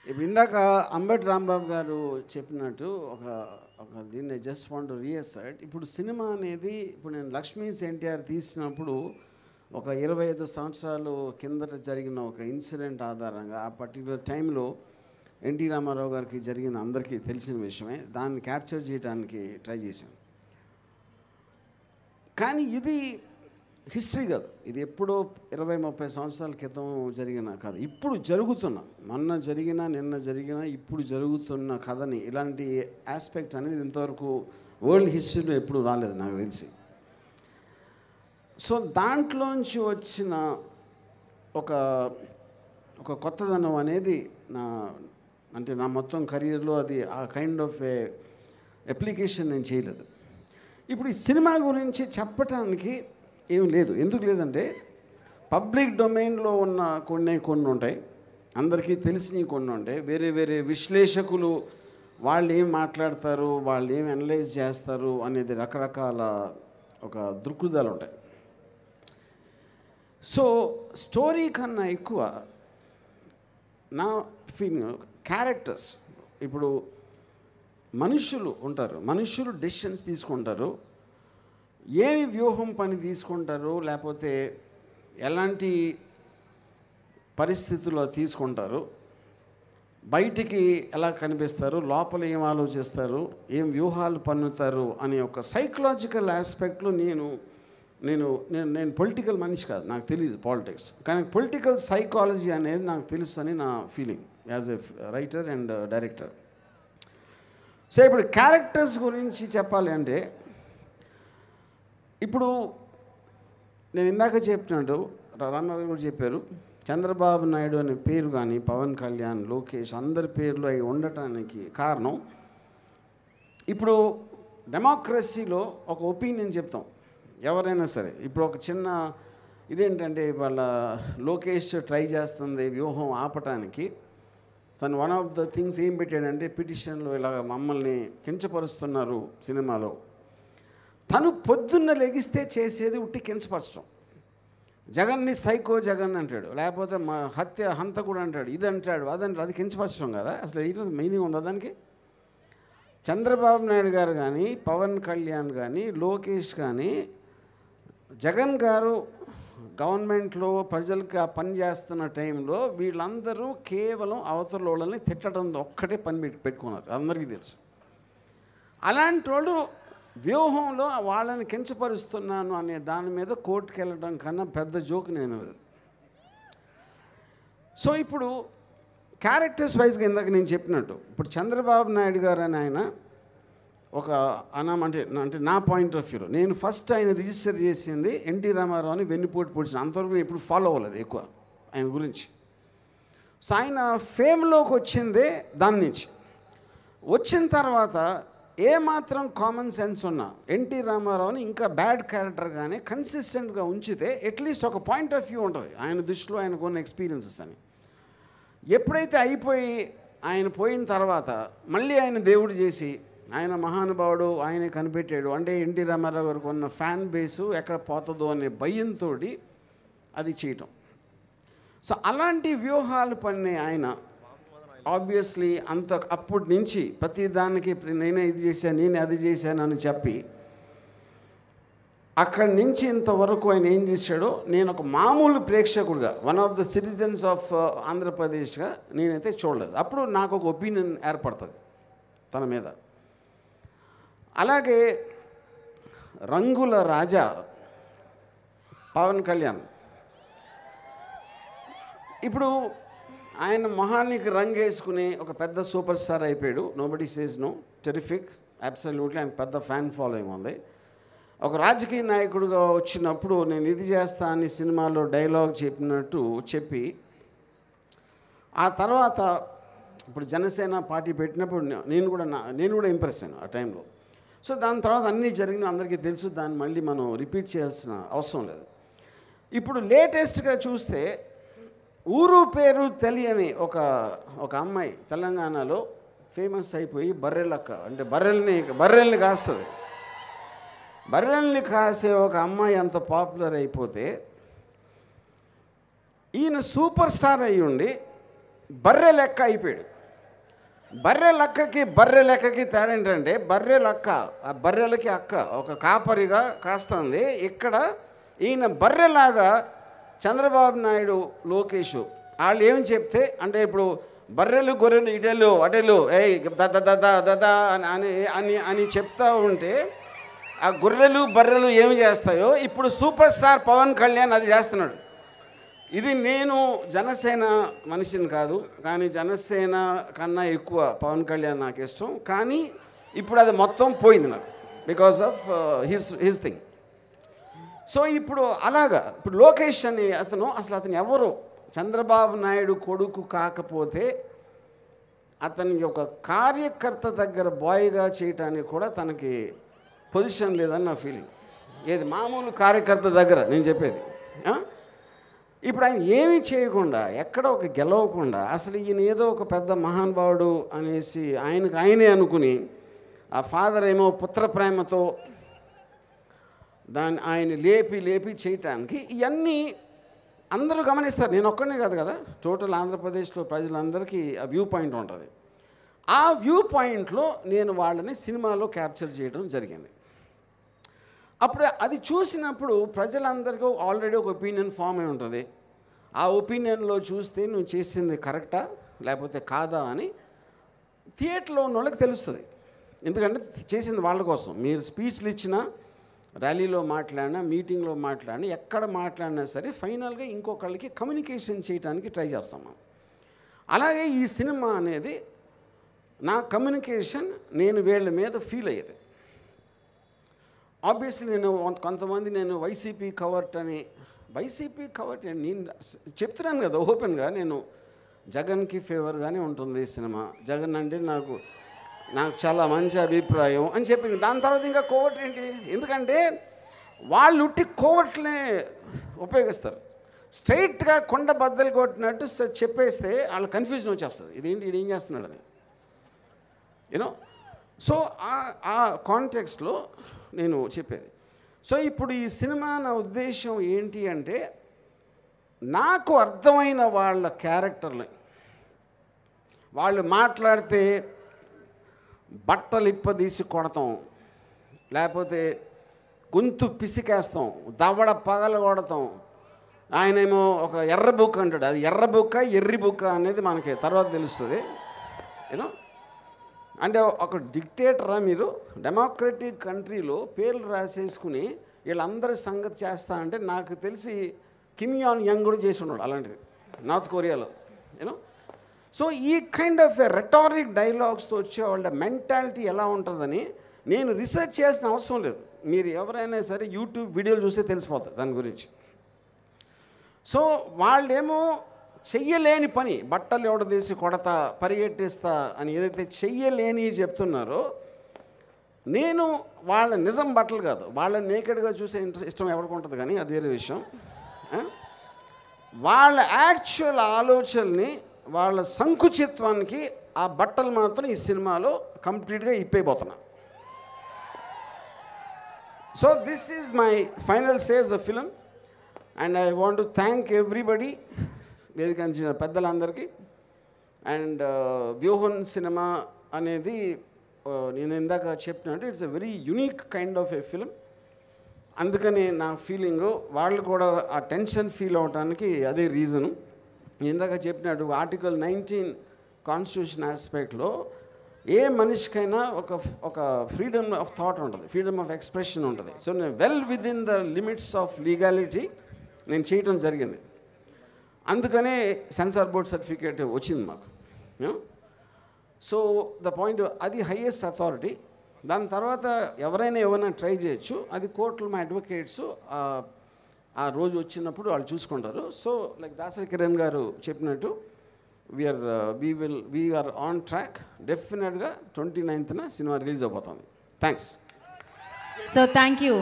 ఇప్పుడు ఇందాక అంబటి రాంబాబు గారు చెప్పినట్టు ఒక ఒక దీన్ని జస్ట్ వాంట్ టు రీఅసర్ట్. ఇప్పుడు సినిమా అనేది ఇప్పుడు నేను లక్ష్మీస్ ఎన్టీఆర్ తీసినప్పుడు ఒక 25 సంవత్సరాలు కిందట జరిగిన ఒక ఇన్సిడెంట్ ఆధారంగా ఆ పర్టికులర్ టైంలో ఎన్టీ రామారావు గారికి జరిగిన అందరికీ తెలిసిన విషయమే, దాన్ని క్యాప్చర్ చేయడానికి ట్రై చేశాను. కానీ ఇది హిస్టరీ కాదు, ఇది ఎప్పుడో 20-30 సంవత్సరాల క్రితం జరిగిన కథ. ఇప్పుడు జరుగుతున్న, మొన్న జరిగిన, నిన్న జరిగిన, ఇప్పుడు జరుగుతున్న కథని ఇలాంటి ఆస్పెక్ట్ అనేది ఇంతవరకు వరల్డ్ హిస్టరీలో ఎప్పుడు రాలేదు నాకు తెలిసి. సో దాంట్లోంచి వచ్చిన ఒక ఒక కొత్తదనం అనేది నా మొత్తం కెరీర్లో అది ఆ కైండ్ ఆఫ్ ఏ అప్లికేషన్ నేను చేయలేదు. ఇప్పుడు ఈ సినిమా గురించి చెప్పటానికి ఏం లేదు. ఎందుకు లేదంటే పబ్లిక్ డొమైన్లో ఉన్న కొన్ని ఉంటాయి, అందరికీ తెలిసినవి కొన్ని ఉంటాయి. వేరే వేరే విశ్లేషకులు వాళ్ళు ఏం మాట్లాడతారు, వాళ్ళు ఏం అనలైజ్ చేస్తారు అనేది రకరకాల ఒక దృక్పథాలు ఉంటాయి. సో స్టోరీ కన్నా ఎక్కువ నా ఫీలింగ్ క్యారెక్టర్స్. ఇప్పుడు మనుషులు ఉంటారు, మనుషులు డెసిషన్స్ తీసుకుంటారు, ఏమి వ్యూహం పని తీసుకుంటారు, లేకపోతే ఎలాంటి పరిస్థితుల్లో తీసుకుంటారు, బయటికి ఎలా కనిపిస్తారు, లోపల ఏం ఆలోచిస్తారు, ఏం వ్యూహాలు పన్నుతారు అనే ఒక సైకలాజికల్ ఆస్పెక్ట్లో నేను పొలిటికల్ మనిషి కాదు, నాకు తెలియదు పాలిటిక్స్, కానీ పొలిటికల్ సైకాలజీ అనేది నాకు తెలుసు అని నా feeling as a writer and director. So ఇప్పుడు క్యారెక్టర్స్ గురించి చెప్పాలి అంటే, ఇప్పుడు నేను ఇందాక చెప్పినట్టు రామారావు కూడా చెప్పారు, చంద్రబాబు నాయుడు అనే పేరు కానీ పవన్ కళ్యాణ్, లోకేష్ అందరి పేర్లు అవి ఉండటానికి కారణం, ఇప్పుడు డెమోక్రసీలో ఒక ఒపీనియన్ చెప్తాం ఎవరైనా సరే. ఇప్పుడు ఒక చిన్న ఇదేంటంటే, వాళ్ళ లోకేష్ ట్రై చేస్తుంది వ్యూహం ఆపటానికి. తను వన్ ఆఫ్ ద థింగ్స్ ఏం పెట్టాడంటే, పిటిషన్లో ఇలాగ మమ్మల్ని కించపరుస్తున్నారు సినిమాలో. తను పొద్దున్న లెగిస్తే చేసేది ఉట్టి కించపరచడం. జగన్ని సైకో జగన్ అంటాడు, లేకపోతే మా హంతకుడు అంటాడు, ఇది అంటాడు, అదంటాడు, అది కించపరచడం కదా. అసలు ఇది మీనింగ్ ఉందా దానికి? చంద్రబాబు నాయుడు గారు కానీ, పవన్ కళ్యాణ్ కానీ, లోకేష్ కానీ, జగన్ గారు గవర్నమెంట్లో ప్రజలకు ఆ పని చేస్తున్న టైంలో వీళ్ళందరూ కేవలం అవతల వాళ్ళని తిట్టడం ఒక్కటే పని పెట్టుకున్నారు, అందరికీ తెలుసు. అలాంటి వాళ్ళు వ్యూహంలో వాళ్ళని కించపరుస్తున్నాను అనే దాని మీద కోర్టుకు వెళ్ళడం కన్నా పెద్ద జోక్ నేను. సో ఇప్పుడు క్యారెక్టర్స్ వైజ్గా ఇందాక నేను చెప్పినట్టు, ఇప్పుడు చంద్రబాబు నాయుడు గారు అని ఆయన ఒక అంటే నా పాయింట్ ఆఫ్ వ్యూలో నేను ఫస్ట్ ఆయన రిజిస్టర్ చేసింది ఎన్టీ రామారావు అని వెన్నుపోటు పొడిచిన. అంతవరకు నేను ఇప్పుడు ఫాలో అవ్వలేదు ఎక్కువ ఆయన గురించి. సో ఆయన ఫేమ్లోకి వచ్చిందే దాని నుంచి. వచ్చిన తర్వాత ఏమాత్రం కామన్ సెన్స్ ఉన్నా ఎన్టీ రామారావుని ఇంకా బ్యాడ్ క్యారెక్టర్గానే కన్సిస్టెంట్గా ఉంచితే అట్లీస్ట్ ఒక పాయింట్ ఆఫ్ వ్యూ ఉంటుంది ఆయన దృష్టిలో, ఆయనకు ఉన్న ఎక్స్పీరియన్సెస్ అని. ఎప్పుడైతే ఆయన పోయిన తర్వాత మళ్ళీ ఆయన దేవుడు చేసి ఆయన మహానుభావుడు ఆయనే కనిపెట్టాడు అంటే ఎన్టీ రామారావు గారికి ఉన్న ఫ్యాన్ బేసు ఎక్కడ పోతుందో అనే భయంతో అది చేయటం. సో అలాంటి వ్యూహాలు పన్నే ఆయన ఆబ్వియస్లీ అప్పటి నుంచి ప్రతి దానికి నేనే ఇది చేశాను, నేనే అది చేశాను అని చెప్పి అక్కడి నుంచి ఇంతవరకు ఆయన ఏం చేశాడో నేను ఒక మామూలు ప్రేక్షకుడిగా, one of the citizens of ఆంధ్రప్రదేశ్గా నేనైతే చూడలేదు. అప్పుడు నాకు ఒక ఒపీనియన్ ఏర్పడుతుంది తన మీద. అలాగే రంగుల రాజా పవన్ కళ్యాణ్, ఇప్పుడు ఆయన మొహానికి రంగు వేసుకుని ఒక పెద్ద సూపర్ స్టార్ అయిపోయాడు. Nobody says no, terrific, absolutely ఆయన పెద్ద ఫ్యాన్ ఫాలోయింగ్ ఉంది. ఒక రాజకీయ నాయకుడిగా వచ్చినప్పుడు నేను ఇది చేస్తా అని సినిమాలో డైలాగ్ చెప్పి ఆ తర్వాత ఇప్పుడు జనసేన పార్టీ పెట్టినప్పుడు నేను కూడా ఇంప్రెస్ అయ్యాను ఆ టైంలో. సో దాని తర్వాత అన్నీ జరిగిన అందరికీ తెలుసు, దాన్ని మళ్ళీ మనం రిపీట్ చేయాల్సిన అవసరం లేదు. ఇప్పుడు లేటెస్ట్గా చూస్తే ఊరు పేరు తెలియని ఒక అమ్మాయి తెలంగాణలో ఫేమస్ అయిపోయి బర్రెలక్క అంటే బర్రెల్ని కాస్తుంది. బర్రెల్ని కాసే ఒక అమ్మాయి అంత పాపులర్ అయిపోతే ఈయన సూపర్ స్టార్ అయ్యి ఉండి బర్రె లెక్క అయిపోయాడు. బర్రె లెక్కకి తేడా ఏంటంటే ఆ బర్రెలకి అక్క ఒక కాపరిగా కాస్తుంది. ఇక్కడ ఈయన బర్రెలాగా చంద్రబాబు నాయుడు, లోకేష్ వాళ్ళు ఏమి చెప్తే అంటే ఇప్పుడు బర్రెలు గొర్రెలు ఇటెలు అటెలు ఏయ్ దదా అని అని అని చెప్తా ఉంటే ఆ గొర్రెలు బర్రెలు ఏమి చేస్తాయో ఇప్పుడు సూపర్ స్టార్ పవన్ కళ్యాణ్ అది చేస్తున్నాడు. ఇది నేను జనసేన మనిషిని కాదు, కానీ జనసేన కన్నా ఎక్కువ పవన్ కళ్యాణ్ నాకు ఇష్టం. కానీ ఇప్పుడు అది మొత్తం పోయింది నాకు because of his thing. So ఇప్పుడు అలాగా ఇప్పుడు లోకేష్ అని అసలు అతను ఎవరు చంద్రబాబు నాయుడు కొడుకు కాకపోతే అతని ఒక కార్యకర్త దగ్గర బాయ్గా చేయటానికి కూడా తనకి పొజిషన్ లేదని నా ఫీలింగ్. ఏది మామూలు కార్యకర్త దగ్గర నేను చెప్పేది. ఇప్పుడు ఆయన ఏమీ చేయకుండా ఎక్కడ ఒక గెలవకుండా అసలు ఈయన ఏదో ఒక పెద్ద మహానుభావుడు అనేసి ఆయనే అనుకుని ఆ ఫాదర్ ఏమో పుత్ర ప్రేమతో ఆయన లేపి చేయటానికి ఇవన్నీ అందరూ గమనిస్తారు. నేను ఒక్కనే కాదు కదా, టోటల్ ఆంధ్రప్రదేశ్లో ప్రజలందరికీ ఆ వ్యూ పాయింట్ ఉంటుంది. ఆ వ్యూ పాయింట్లో నేను వాళ్ళని సినిమాలో క్యాప్చర్ చేయడం జరిగింది. అప్పుడు అది చూసినప్పుడు ప్రజలందరికీ ఆల్రెడీ ఒక ఒపీనియన్ ఫామ్ అయి ఉంటుంది. ఆ ఒపీనియన్లో చూస్తే నువ్వు చేసింది కరెక్టా లేకపోతే కాదా అని థియేటర్లో ఉన్న వాళ్ళకి తెలుస్తుంది. ఎందుకంటే చేసింది వాళ్ళ కోసం. మీరు స్పీచ్లు ఇచ్చినా, ర్యాలీలో మాట్లాడినా, మీటింగ్లో మాట్లాడినా, ఎక్కడ మాట్లాడినా సరే ఫైనల్గా ఇంకొకళ్ళకి కమ్యూనికేషన్ చేయడానికి ట్రై చేస్తాం మనం. అలాగే ఈ సినిమా అనేది నా కమ్యూనికేషన్ నేను వీళ్ళ మీద ఫీల్ అయ్యేది. ఆబ్వియస్లీ నేను వైసీపీ కవర్ట్ నేను చెప్తున్నాను కదా ఓపెన్గా, నేను జగన్కి ఫేవర్గానే ఉంటుంది సినిమా. జగన్ అంటే నాకు చాలా మంచి అభిప్రాయం అని చెప్పింది. దాని తర్వాత ఇంకా కోవర్ట్ ఏంటి? ఎందుకంటే వాళ్ళు ఉట్టి కోవర్ట్లే ఉపయోగిస్తారు. స్ట్రైట్గా కొండ బద్దలు కొట్టినట్టు చెప్పేస్తే వాళ్ళ కన్ఫ్యూజన్ వచ్చేస్తుంది, ఇదేంటి ఇది ఏం చేస్తున్నాడని యూనో. సో ఆ కాంటెక్స్ట్లో నేను చెప్పేది. సో ఇప్పుడు ఈ సినిమా నా ఉద్దేశం ఏంటి అంటే నాకు అర్థమైన వాళ్ళ క్యారెక్టర్లు, వాళ్ళు మాట్లాడితే బట్టలు ఇప్పదీసి కొడతాం, లేకపోతే గొంతు పిసికేస్తాం, దవడ పగల కొడతాం. ఆయనేమో ఒక ఎర్ర బుక్ అంటాడు, అది ఎర్ర బుక్క ఎర్రి బుక్క అనేది మనకి తర్వాత తెలుస్తుంది యూనో. అంటే ఒక డిక్టేటరా మీరు? డెమోక్రటిక్ కంట్రీలో పేర్లు రాసేసుకుని వీళ్ళందరి సంగతి చేస్తా అంటే నాకు తెలిసి కిమ్ యాన్ యంగ్ కూడా చేసి ఉన్నాడు అలాంటిది నార్త్ కొరియాలో యూనో. సో ఈ కైండ్ ఆఫ్ రెటారిక్ డైలాగ్స్తో వచ్చే వాళ్ళ మెంటాలిటీ ఎలా ఉంటుందని నేను రీసెర్చ్ చేసిన అవసరం లేదు. మీరు ఎవరైనా సరే యూట్యూబ్ వీడియోలు చూస్తే తెలిసిపోతుంది దాని గురించి. సో వాళ్ళేమో చెయ్యలేని పని, బట్టలు ఎవడదీసి కొడతా, పరిగెట్టిస్తా అని ఏదైతే చెయ్యలేని చెప్తున్నారో, నేను వాళ్ళ నిజం బట్టలు కాదు, వాళ్ళని నేకెడ్గా చూసే ఇష్టం ఎవరికి ఉంటుంది కానీ అది వేరే విషయం. వాళ్ళ యాక్చువల్ ఆలోచనని, వాళ్ళ సంకుచిత్వానికి ఆ బట్టలు మాత్రం ఈ సినిమాలో కంప్లీట్గా ఇప్పైపోతున్నా. So this is my final sage of film and I want to thank everybody, వేదికంచిన పెద్దలందరికీ. అండ్ వ్యూహన్ సినిమా అనేది నేను ఇందాక చెప్పినట్టు it's a very unique kind of a film. అందుకని నా ఫీలింగు వాళ్ళు కూడా ఆ టెన్షన్ ఫీల్ అవడానికి అదే రీజను. ఇందాక చెప్పినట్టు ఆర్టికల్ 19 కాన్స్టిట్యూషన్ ఆస్పెక్ట్లో ఏ మనిషికైనా ఒక ఫ్రీడమ్ ఆఫ్ థాట్ ఉంటుంది, ఫ్రీడమ్ ఆఫ్ ఎక్స్ప్రెషన్ ఉంటుంది. సో నేను well with in the limits of legality నేను చేయటం జరిగింది. అందుకనే సెన్సార్ బోర్డ్ సర్టిఫికేట్ వచ్చింది మాకు. సో ద పాయింట్, అది హైయెస్ట్ అథారిటీ. దాని తర్వాత ఎవరైనా ఏమైనా ట్రై చేయొచ్చు, అది కోర్టులో మా అడ్వకేట్స్ ఆ రోజు వచ్చినప్పుడు వాళ్ళు చూసుకుంటారు. సో లైక్ దాసరి కిరణ్ గారు చెప్పినట్టు వీఆర్ ఆన్ ట్రాక్. డెఫినెట్గా 29న సినిమా రిలీజ్ అవబోతుంది. Thanks. So thank you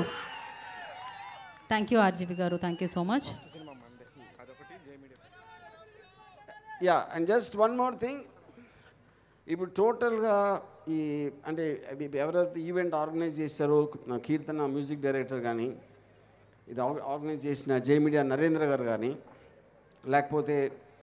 RGV గారు, thank you so much. Yeah, and just one more thing, ఇప్పుడు టోటల్గా ఈ అంటే ఎవరైతే ఈవెంట్ ఆర్గనైజ్ చేశారో, కీర్తన మ్యూజిక్ డైరెక్టర్ కానీ, ఇది ఆర్గనైజ్ చేసిన జే మీడియా నరేంద్ర గారు కానీ, లేకపోతే